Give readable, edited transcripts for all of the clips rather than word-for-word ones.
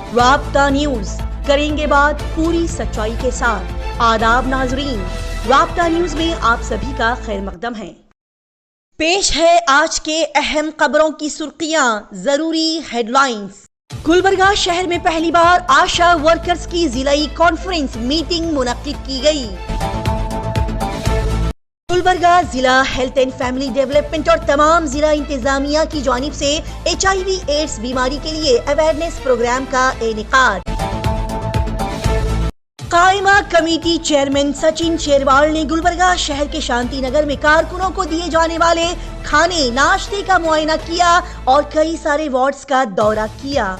राब्ता न्यूज, करेंगे बात पूरी सच्चाई के साथ। आदाब नाजरीन, राब्ता न्यूज में आप सभी का खैर मकदम है। पेश है आज के अहम खबरों की सुर्खियां, जरूरी हेडलाइंस। गुलबर्गा शहर में पहली बार आशा वर्कर्स की जिलाई कॉन्फ्रेंस मीटिंग मुनक्किद की गई। गुलबर्गा जिला हेल्थ एंड फैमिली डेवलपमेंट और तमाम जिला इंतजामिया की जानिब से HIV एड्स बीमारी के लिए अवेयरनेस प्रोग्राम का इनेकाद। कायमा कमेटी चेयरमैन सचिन शेरवाल ने गुलबर्गा शहर के शांति नगर में कारकुनों को दिए जाने वाले खाने नाश्ते का मुआयना किया और कई सारे वार्ड्स का दौरा किया।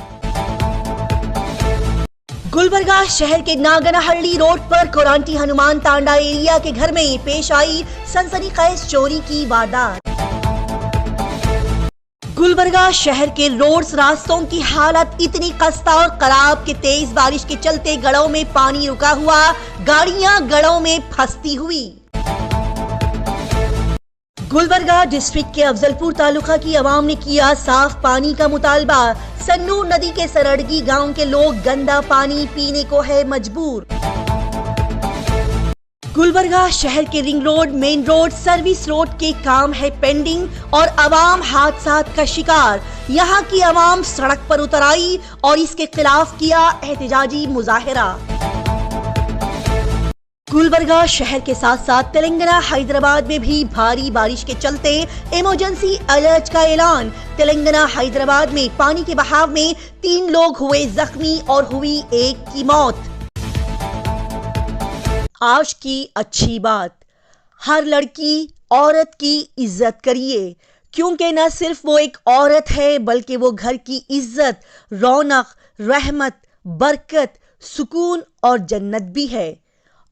गुलबर्गा शहर के नागनाहल्ली रोड पर कोरांटी हनुमान तांडा एरिया के घर में पेश आई सनसनीखेज चोरी की वारदात। गुलबर्गा शहर के रोड्स रास्तों की हालत इतनी खस्ता और खराब कि तेज बारिश के चलते गड़ों में पानी रुका हुआ, गाड़ियां गड़ों में फंसती हुई। गुलबर्गा डिस्ट्रिक्ट के अफजलपुर तालुका की आवाम ने किया साफ पानी का मुतालबा। सन्नू नदी के सरड़गी गांव के लोग गंदा पानी पीने को है मजबूर। गुलबर्गा शहर के ring road, main road, service road के काम है पेंडिंग और आवाम हादसा का शिकार। यहाँ की आवाम सड़क पर उतर आई और इसके खिलाफ किया एहतजाजी मुजाहिरा। गुलबर्गा शहर के साथ साथ तेलंगाना हैदराबाद में भी भारी बारिश के चलते इमरजेंसी अलर्ट का ऐलान। तेलंगाना हैदराबाद में पानी के बहाव में 3 लोग हुए जख्मी और हुई एक की मौत। आज की अच्छी बात, हर लड़की औरत की इज्जत करिए, क्योंकि न सिर्फ वो एक औरत है बल्कि वो घर की इज्जत, रौनक, रहमत, बरकत, सुकून और जन्नत भी है।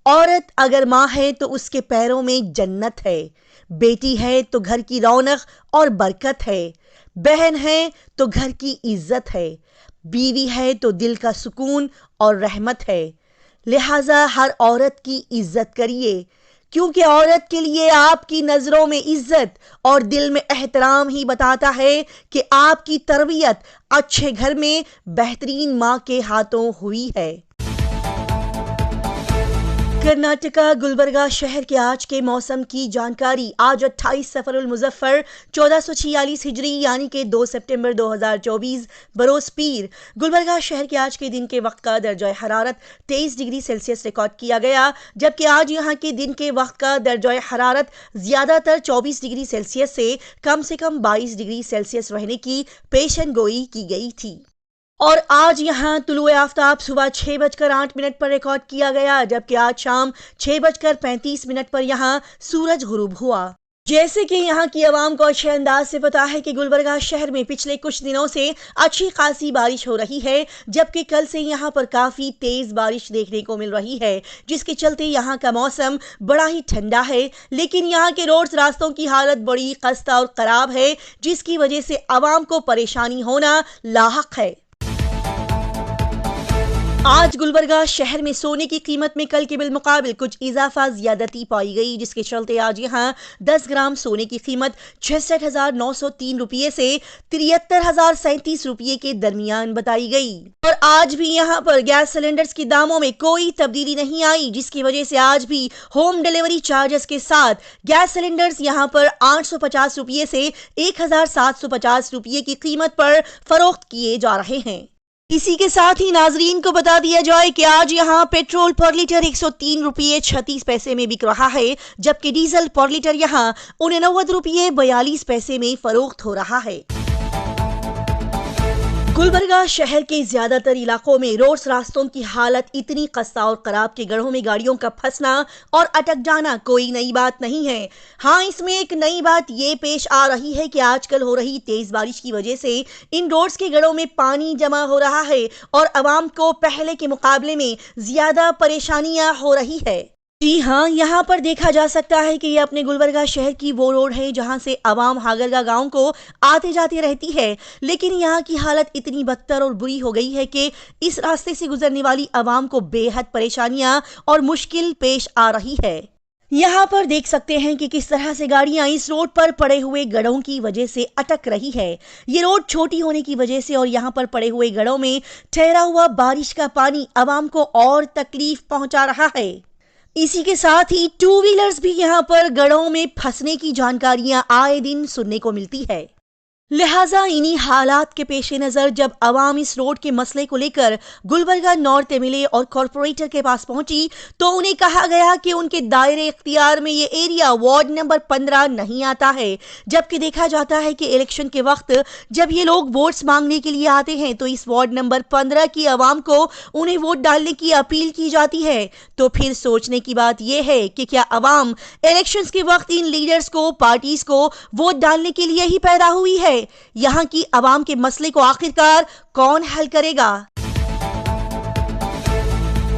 औरत अगर माँ है तो उसके पैरों में जन्नत है, बेटी है तो घर की रौनक और बरकत है, बहन है तो घर की इज्जत है, बीवी है तो दिल का सुकून और रहमत है। लिहाजा हर औरत की इज्जत करिए, क्योंकि औरत के लिए आपकी नजरों में इज्जत और दिल में एहतराम ही बताता है कि आपकी तरबियत अच्छे घर में बेहतरीन माँ के हाथों हुई है। कर्नाटका गुलबर्गा शहर के आज के मौसम की जानकारी। आज 28 सफरुल मुजफ्फर 1446 हिजरी यानी कि 2 सितंबर 2024 बरोज पीर। गुलबर्गा शहर के आज के दिन के वक्त का दर्जा हरारत 23 डिग्री सेल्सियस रिकॉर्ड किया गया, जबकि आज यहाँ के दिन के वक्त का दर्जा हरारत ज्यादातर 24 डिग्री सेल्सियस से कम 22 डिग्री सेल्सियस रहने की पेशन गोई की गई थी। और आज यहाँ तुलुए आफ्ताब सुबह 6:08 पर रिकॉर्ड किया गया, जबकि आज शाम 6:35 पर यहाँ सूरज गुरूब हुआ। जैसे कि यहाँ की आवाम को अच्छे अंदाज से पता है कि गुलबर्गा शहर में पिछले कुछ दिनों से अच्छी खासी बारिश हो रही है, जबकि कल से यहाँ पर काफी तेज बारिश देखने को मिल रही है, जिसके चलते यहाँ का मौसम बड़ा ही ठंडा है। लेकिन यहाँ के रोड्स रास्तों की हालत बड़ी खस्ता और खराब है, जिसकी वजह से आवाम को परेशानी होना लाहक है। आज गुलबर्गा शहर में सोने की कीमत में कल के बिलमुकाबिल कुछ इजाफा ज्यादती पाई गई, जिसके चलते आज यहाँ 10 ग्राम सोने की कीमत 66,903 रुपये से 73,037 रुपये के दरमियान बताई गई। और आज भी यहाँ पर गैस सिलेंडर्स के दामों में कोई तब्दीली नहीं आई, जिसकी वजह से आज भी होम डिलीवरी चार्जेस के साथ गैस सिलेंडर्स यहाँ पर 850 रुपये से 1,750 रुपये की कीमत पर फरोख्त किए जा रहे हैं। इसी के साथ ही नाजरीन को बता दिया जाए कि आज यहाँ पेट्रोल पर लीटर 103 रुपये 36 पैसे में बिक रहा है, जबकि डीजल पर लीटर यहाँ 89 रुपये 42 पैसे में फरोख्त हो रहा है। गुलबर्गा शहर के ज्यादातर इलाकों में रोड्स रास्तों की हालत इतनी खस्ता और खराब के गड्ढों में गाड़ियों का फंसना और अटक जाना कोई नई बात नहीं है। हाँ, इसमें एक नई बात ये पेश आ रही है कि आजकल हो रही तेज बारिश की वजह से इन रोड्स के गड्ढों में पानी जमा हो रहा है और आवाम को पहले के मुकाबले में ज्यादा परेशानियां हो रही है। जी हाँ, यहाँ पर देखा जा सकता है कि ये अपने गुलबर्गा शहर की वो रोड है जहाँ से आवाम हागरगा गांव को आते जाते रहती है, लेकिन यहाँ की हालत इतनी बदतर और बुरी हो गई है कि इस रास्ते से गुजरने वाली आवाम को बेहद परेशानियां और मुश्किल पेश आ रही है। यहाँ पर देख सकते हैं कि किस तरह से गाड़ियां इस रोड पर पड़े हुए गड्ढों की वजह से अटक रही है। ये रोड छोटी होने की वजह से और यहाँ पर पड़े हुए गड्ढों में ठहरा हुआ बारिश का पानी आवाम को और तकलीफ पहुंचा रहा है। इसी के साथ ही टू व्हीलर्स भी यहाँ पर गड्ढों में फंसने की जानकारियां आए दिन सुनने को मिलती है। लिहाजा इन्हीं हालात के पेश नजर जब अवाम इस रोड के मसले को लेकर गुलबर्गा नॉर्थ एमएलए और कॉरपोरेटर के पास पहुंची तो उन्हें कहा गया कि उनके दायरे इख्तियार में ये एरिया वार्ड नंबर 15 नहीं आता है। जबकि देखा जाता है कि इलेक्शन के वक्त जब ये लोग वोट्स मांगने के लिए आते हैं तो इस वार्ड नंबर 15 की आवाम को उन्हें वोट डालने की अपील की जाती है। तो फिर सोचने की बात यह है कि क्या अवाम इलेक्शंस के वक्त इन लीडर्स को, पार्टीज को वोट डालने के लिए ही पैदा हुई है? यहाँ की आवाम के मसले को आखिरकार कौन हल करेगा?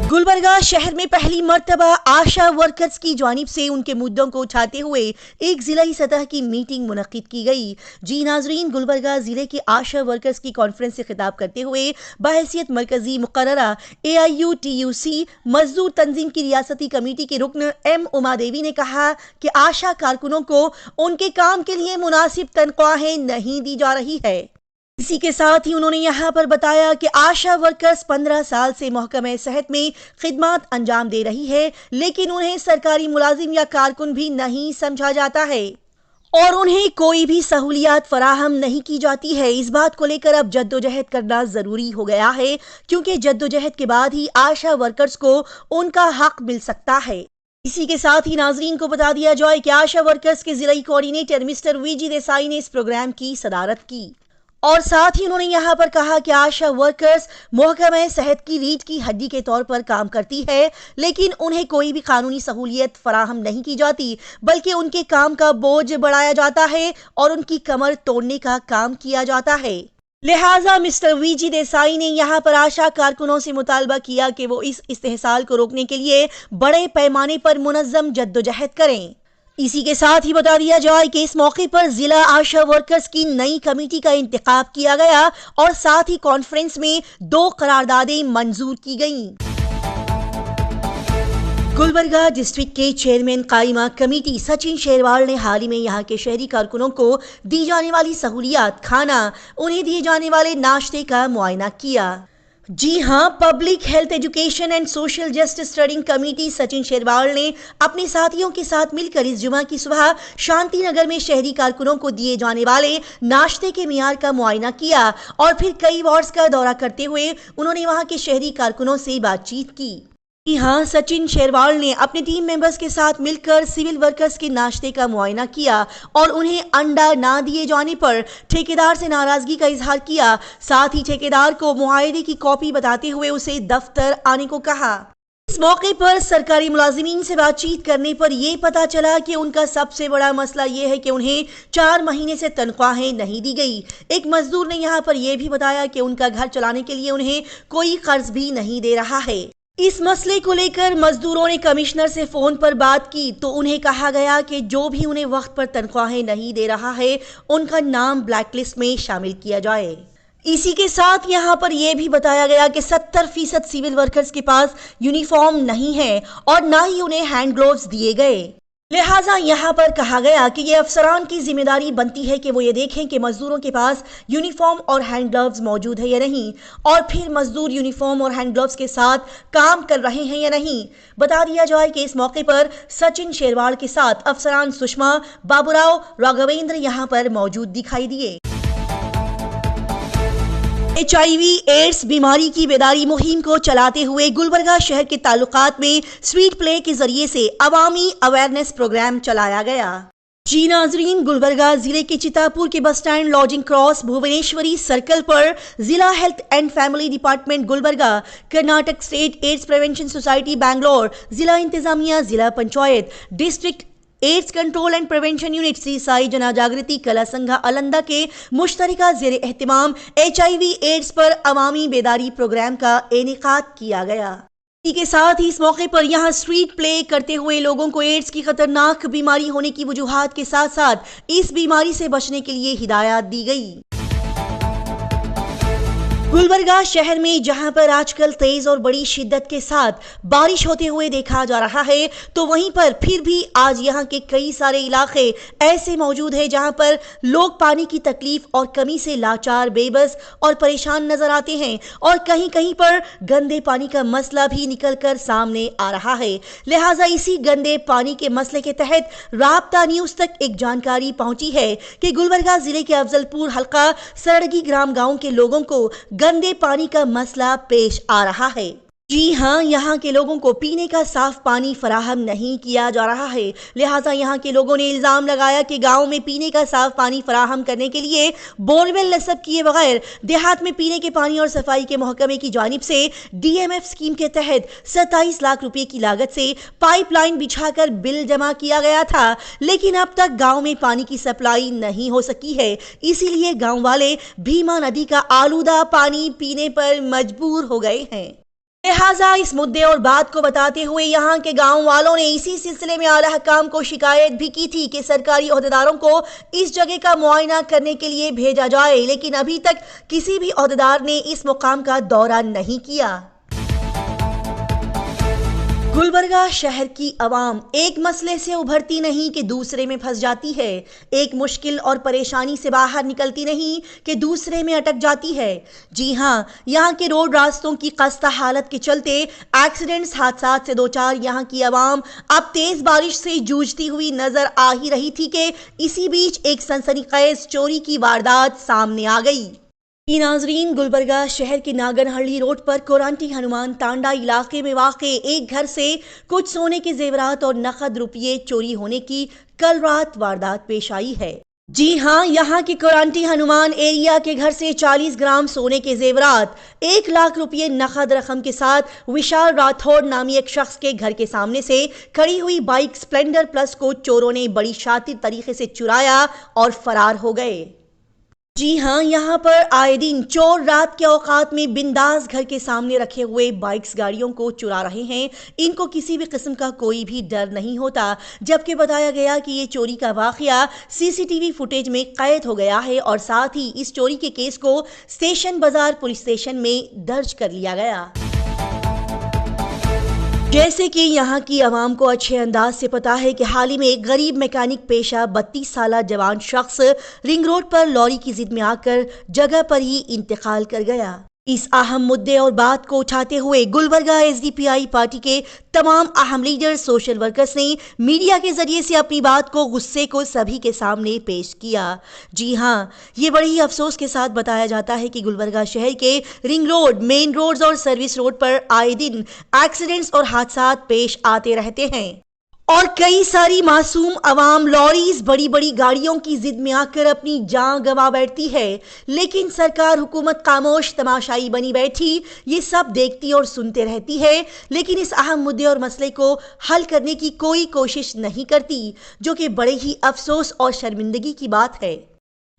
गुलबर्गा शहर में पहली मर्तबा आशा वर्कर्स की जानिब से उनके मुद्दों को उठाते हुए एक जिलाई सतह की मीटिंग मुनक्किद की गई। जी नाजरीन, गुलबर्गा जिले के आशा वर्कर्स की कॉन्फ्रेंस से खिताब करते हुए बहैसियत मरकजी मुकर्ररा AIUTUC मजदूर तंजीम की रियासती कमेटी के रुकन M उमा देवी ने कहा कि आशा कारकुनों को उनके काम के लिए मुनासिब तनख्वाहें नहीं दी जा रही है। इसी के साथ ही उन्होंने यहाँ पर बताया कि आशा वर्कर्स 15 साल से महकमे सेहत में खिदमत अंजाम दे रही है, लेकिन उन्हें सरकारी मुलाजिम या कारकुन भी नहीं समझा जाता है और उन्हें कोई भी सहूलियात फराहम नहीं की जाती है। इस बात को लेकर अब जद्दोजहद करना जरूरी हो गया है, क्योंकि जद्दोजहद के बाद ही आशा वर्कर्स को उनका हक मिल सकता है। इसी के साथ ही नाजरीन को बता दिया जाए कि आशा वर्कर्स के जिला कोऑर्डिनेटर मिस्टर VG देसाई ने इस प्रोग्राम की सदारत की और साथ ही उन्होंने यहाँ पर कहा कि आशा वर्कर्स महकमा सेहत की रीढ़ की हड्डी के तौर पर काम करती है, लेकिन उन्हें कोई भी कानूनी सहूलियत फराहम नहीं की जाती, बल्कि उनके काम का बोझ बढ़ाया जाता है और उनकी कमर तोड़ने का काम किया जाता है। लिहाजा मिस्टर VG देसाई ने यहाँ पर आशा कारकुनों से मुतालबा किया कि वो इस इस्तेहसाल को रोकने के लिए बड़े पैमाने पर मुनज़्ज़म जद्दोजहद करें। इसी के साथ ही बता दिया जाए कि इस मौके पर जिला आशा वर्कर्स की नई कमेटी का इंतखाब किया गया और साथ ही कॉन्फ्रेंस में 2 करारदादें मंजूर की गईं। गुलबर्गा डिस्ट्रिक्ट के चेयरमैन कायमा कमेटी सचिन शेरवाल ने हाल ही में यहाँ के शहरी कारकुनों को दी जाने वाली सहूलियात, खाना, उन्हें दिए जाने वाले नाश्ते का मुआयना किया। जी हां, public health education and social justice studying committee Sachin Sherwal ने अपने साथियों के साथ मिलकर इस जुमा की सुबह शांति नगर में शहरी कारकुनों को दिए जाने वाले नाश्ते के मियार का मुआयना किया और फिर कई वार्ड्स का दौरा करते हुए उन्होंने वहां के शहरी कारकुनों से बातचीत की। हाँ, सचिन शेरवाल ने अपने टीम मेंबर्स के साथ मिलकर सिविल वर्कर्स के नाश्ते का मुआयना किया और उन्हें अंडा ना दिए जाने पर ठेकेदार से नाराजगी का इजहार किया। साथ ही ठेकेदार को मुआहदे की कॉपी बताते हुए उसे दफ्तर आने को कहा। इस मौके पर सरकारी मुलाजिमीन से बातचीत करने पर यह पता चला कि उनका सबसे बड़ा मसला यह है कि उन्हें 4 महीने से तनख्वाहें नहीं दी गई। एक मजदूर ने यहाँ पर यह भी बताया कि उनका घर चलाने के लिए उन्हें कोई कर्ज भी नहीं दे रहा है। इस मसले को लेकर मजदूरों ने कमिश्नर से फोन पर बात की तो उन्हें कहा गया कि जो भी उन्हें वक्त पर तनख्वाहें नहीं दे रहा है उनका नाम ब्लैकलिस्ट में शामिल किया जाए। इसी के साथ यहाँ पर यह भी बताया गया कि 70% सिविल वर्कर्स के पास यूनिफॉर्म नहीं है और ना ही उन्हें हैंड ग्लोव्स दिए गए। लिहाजा यहाँ पर कहा गया कि ये अफसरान की जिम्मेदारी बनती है कि वो ये देखें कि मजदूरों के पास यूनिफॉर्म और हैंड ग्लव्स मौजूद है या नहीं, और फिर मजदूर यूनिफॉर्म और हैंड ग्लव्स के साथ काम कर रहे हैं या नहीं। बता दिया जाए कि इस मौके पर सचिन शेरवाल के साथ अफसरान सुषमा, बाबूराव, राघवेंद्र यहाँ पर मौजूद दिखाई दिए। HIV एड्स बीमारी की बेदारी मुहिम को चलाते हुए गुलबर्गा शहर के ताल्लुकात में स्वीट प्ले के जरिए से अवामी अवेयरनेस प्रोग्राम चलाया गया। जी नाजरीन, गुलबर्गा जिले के चितापुर के bus stand lodging cross Bhuvaneshwari circle पर जिला health and family department Gulbarga, Karnataka state ads prevention society Bangalore, जिला इंतजामिया, जिला panchayat, district AIDS control and prevention unit Sisay जना जागृति कला संघा अलंदा के मुश्तरका ज़ेर एहतिमाम HIV एड्स पर अवामी बेदारी प्रोग्राम का इनेकाद किया गया। इसी के साथ ही इस मौके पर यहाँ स्ट्रीट प्ले करते हुए लोगों को एड्स की खतरनाक बीमारी होने की वजूहात के साथ साथ इस बीमारी से बचने के लिए हिदायत दी गई। गुलबर्गा शहर में जहां पर आजकल तेज और बड़ी शिद्दत के साथ बारिश होते हुए देखा जा रहा है, तो वहीं पर फिर भी आज यहां के कई सारे इलाके ऐसे मौजूद हैं जहां पर लोग पानी की तकलीफ और कमी से लाचार, बेबस और परेशान नजर आते हैं और कहीं कहीं पर गंदे पानी का मसला भी निकलकर सामने आ रहा है। लिहाजा इसी गंदे पानी के मसले के तहत राब्ता न्यूज तक एक जानकारी पहुंची है कि गुलबर्गा जिले के अफजलपुर हल्का सरडगी ग्राम गांव के लोगों को गंदे पानी का मसला पेश आ रहा है। जी हां, यहां के लोगों को पीने का साफ पानी फराहम नहीं किया जा रहा है। लिहाजा यहां के लोगों ने इल्जाम लगाया कि गांव में पीने का साफ पानी फराहम करने के लिए बोरवेल नस्ब किए बगैर देहात में पीने के पानी और सफाई के महकमे की जानिब से DMF स्कीम के तहत 27 लाख रुपए की लागत से पाइपलाइन बिछाकर बिल जमा किया गया था, लेकिन अब तक गाँव में पानी की सप्लाई नहीं हो सकी है। इसीलिए गाँव वाले भीमा नदी का आलूदा पानी पीने पर मजबूर हो गए हैं। लिहाजा इस मुद्दे और बात को बताते हुए यहां के गांव वालों ने इसी सिलसिले में आला हकाम को शिकायत भी की थी कि सरकारी ओहदेदारों को इस जगह का मुआयना करने के लिए भेजा जाए, लेकिन अभी तक किसी भी ओहदेदार ने इस मुकाम का दौरा नहीं किया। गुलबर्गा शहर की आवाम एक मसले से उभरती नहीं कि दूसरे में फंस जाती है, एक मुश्किल और परेशानी से बाहर निकलती नहीं कि दूसरे में अटक जाती है। जी हां, यहां के रोड रास्तों की खस्ता हालत के चलते एक्सीडेंट्स, हादसात से दो चार यहां की आवाम अब तेज बारिश से जूझती हुई नजर आ ही रही थी कि इसी बीच एक सनसनीखेज चोरी की वारदात सामने आ गई। नाजरीन, गुलबर्गा शहर के नागनहल्ली रोड पर कोरांटी हनुमान तांडा इलाके में वाक़े एक घर से कुछ सोने के जेवरात और नकद रुपये चोरी होने की कल रात वारदात पेश आई है। जी हां, यहां के कोरांटी हनुमान एरिया के घर से 40 ग्राम सोने के जेवरात, 1 लाख रुपये नकद रकम के साथ विशाल राठौड़ नामी एक शख्स के घर के सामने से खड़ी हुई बाइक स्प्लेंडर प्लस को चोरों ने बड़ी शातिर तरीके से चुराया और फरार हो गए। जी हां, यहां पर आए दिन चोर रात के औकात में बिंदास घर के सामने रखे हुए बाइक्स गाड़ियों को चुरा रहे हैं। इनको किसी भी किस्म का कोई भी डर नहीं होता, जबकि बताया गया कि ये चोरी का वाकया CCTV फुटेज में कैद हो गया है और साथ ही इस चोरी के केस को स्टेशन बाजार पुलिस स्टेशन में दर्ज कर लिया गया। जैसे कि यहाँ की आवाम को अच्छे अंदाज से पता है कि हाल ही में एक गरीब मैकेनिक पेशा 32 साला जवान शख्स रिंग रोड पर लॉरी की जिद में आकर जगह पर ही इंतकाल कर गया। इस अहम मुद्दे और बात को उठाते हुए गुलबर्गा SDPI पार्टी के तमाम अहम लीडर, सोशल वर्कर्स ने मीडिया के जरिए से अपनी बात को, गुस्से को सभी के सामने पेश किया। जी हाँ, ये बड़ी ही अफसोस के साथ बताया जाता है कि गुलबर्गा शहर के रिंग रोड, मेन रोड्स और सर्विस रोड पर आए दिन एक्सीडेंट्स और हादसा पेश आते रहते हैं और कई सारी मासूम अवाम लॉरीज, बड़ी बड़ी गाड़ियों की जिद में आकर अपनी जान गंवा बैठती है, लेकिन सरकार, हुकूमत खामोश तमाशाई बनी बैठी ये सब देखती और सुनते रहती है, लेकिन इस अहम मुद्दे और मसले को हल करने की कोई कोशिश नहीं करती, जो कि बड़े ही अफसोस और शर्मिंदगी की बात है।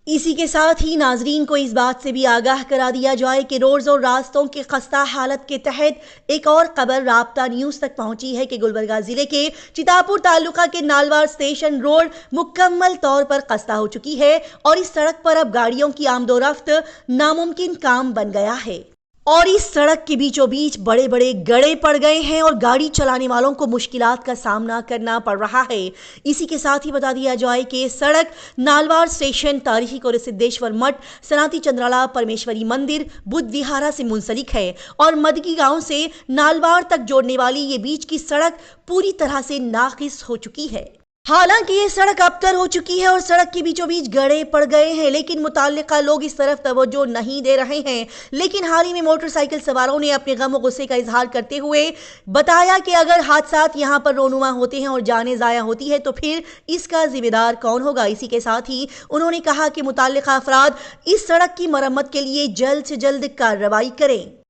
इसी के साथ ही नाजरीन को इस बात से भी आगाह करा दिया जाए कि रोड्स और रास्तों की खस्ता हालत के तहत एक और खबर राब्ता न्यूज तक पहुंची है कि गुलबर्गा जिले के चितापुर तालुका के नालवार स्टेशन रोड मुकम्मल तौर पर खस्ता हो चुकी है और इस सड़क पर अब गाड़ियों की आमदोरफ्त नामुमकिन काम बन गया है और इस सड़क के बीचों बीच बड़े बड़े गड्ढे पड़ गए हैं और गाड़ी चलाने वालों को मुश्किलात का सामना करना पड़ रहा है। इसी के साथ ही बता दिया जाए कि सड़क नालवार स्टेशन, तारीखी कोरे सिद्धेश्वर मठ, सनाती चंद्राला परमेश्वरी मंदिर, बुद्ध विहारा से मुंसलिक है और मदगी गांव से नालवार तक जोड़ने वाली ये बीच की सड़क पूरी तरह से नाकिस हो चुकी है। हालांकि ये सड़क अबतर हो चुकी है और सड़क के बीचों बीच गड्ढे पड़ गए हैं, लेकिन मुताल्लिका लोग इस तरफ तवज्जो नहीं दे रहे हैं। लेकिन हाल ही में मोटरसाइकिल सवारों ने अपने गम और गुस्से का इजहार करते हुए बताया कि अगर हादसात यहाँ पर रोनुमा होते हैं और जानें ज़ाया होती है तो फिर इसका जिम्मेदार कौन होगा। इसी के साथ ही उन्होंने कहा कि मुताल्लिका अफराद इस सड़क की मरम्मत के लिए जल्द से जल्द कार्रवाई करें।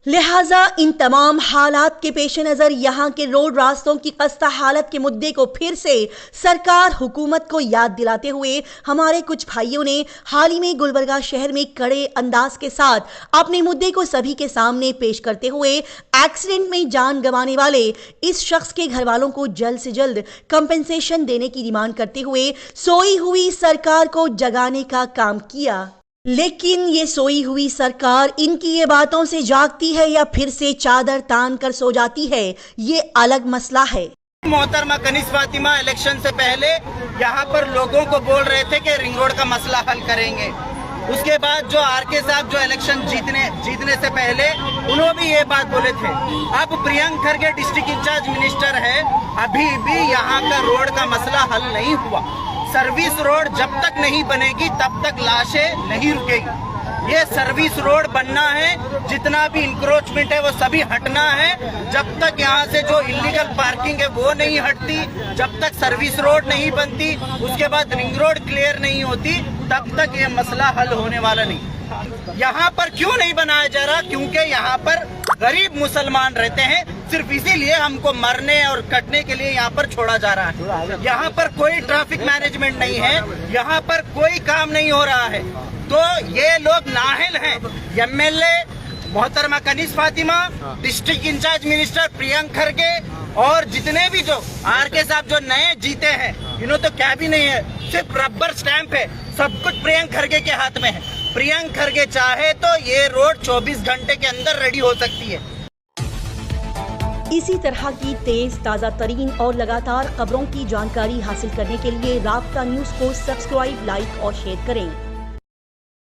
लिहाजा इन तमाम हालात के पेश नज़र यहाँ के रोड रास्तों की खस्ता हालत के मुद्दे को फिर से सरकार, हुकूमत को याद दिलाते हुए हमारे कुछ भाइयों ने हाल ही में गुलबर्गा शहर में कड़े अंदाज के साथ अपने मुद्दे को सभी के सामने पेश करते हुए एक्सीडेंट में जान गंवाने वाले इस शख्स के घर वालों को जल्द से जल्द कंपेंसेशन देने की डिमांड करते हुए सोई हुई सरकार को जगाने का काम किया। लेकिन ये सोई हुई सरकार इनकी ये बातों से जागती है या फिर से चादर तान कर सो जाती है, ये अलग मसला है। मोहतरमा कनीज फातिमा इलेक्शन से पहले यहाँ पर लोगों को बोल रहे थे कि रिंग रोड का मसला हल करेंगे। उसके बाद जो आरके साहब जो इलेक्शन जीतने से पहले उन्होंने भी ये बात बोले थे। अब Priyank Kharge district incharge minister है, अभी भी यहाँ का रोड का मसला हल नहीं हुआ। सर्विस रोड जब तक नहीं बनेगी तब तक लाशें नहीं रुकेगी। ये सर्विस रोड बनना है, जितना भी इंक्रोचमेंट है वो सभी हटना है। जब तक यहाँ से जो इलीगल पार्किंग है वो नहीं हटती, जब तक सर्विस रोड नहीं बनती, उसके बाद रिंग रोड क्लियर नहीं होती, तब तक ये मसला हल होने वाला नहीं। यहाँ पर क्यों नहीं बनाया जा रहा? क्योंकि यहाँ पर गरीब मुसलमान रहते हैं, सिर्फ इसीलिए हमको मरने और कटने के लिए यहाँ पर छोड़ा जा रहा है। यहाँ पर कोई ट्रैफिक मैनेजमेंट नहीं है, यहाँ पर कोई काम नहीं हो रहा है। तो ये लोग नाअहल हैं। एमएलए मोहतरमा Kaneez Fatima, district incharge minister Priyank Kharge और जितने भी जो आरके साहब जो नए जीते हैं, इन्होंने तो क्या भी नहीं है, सिर्फ रबर स्टैंप है। सब कुछ प्रियंक खरगे के हाथ में है। प्रियंक खरगे चाहे तो ये रोड 24 घंटे के अंदर रेडी हो सकती है। इसी तरह की तेज ताज़ा तरीन और लगातार खबरों की जानकारी हासिल करने के लिए राब्ता न्यूज़ को सब्सक्राइब, लाइक और शेयर करें।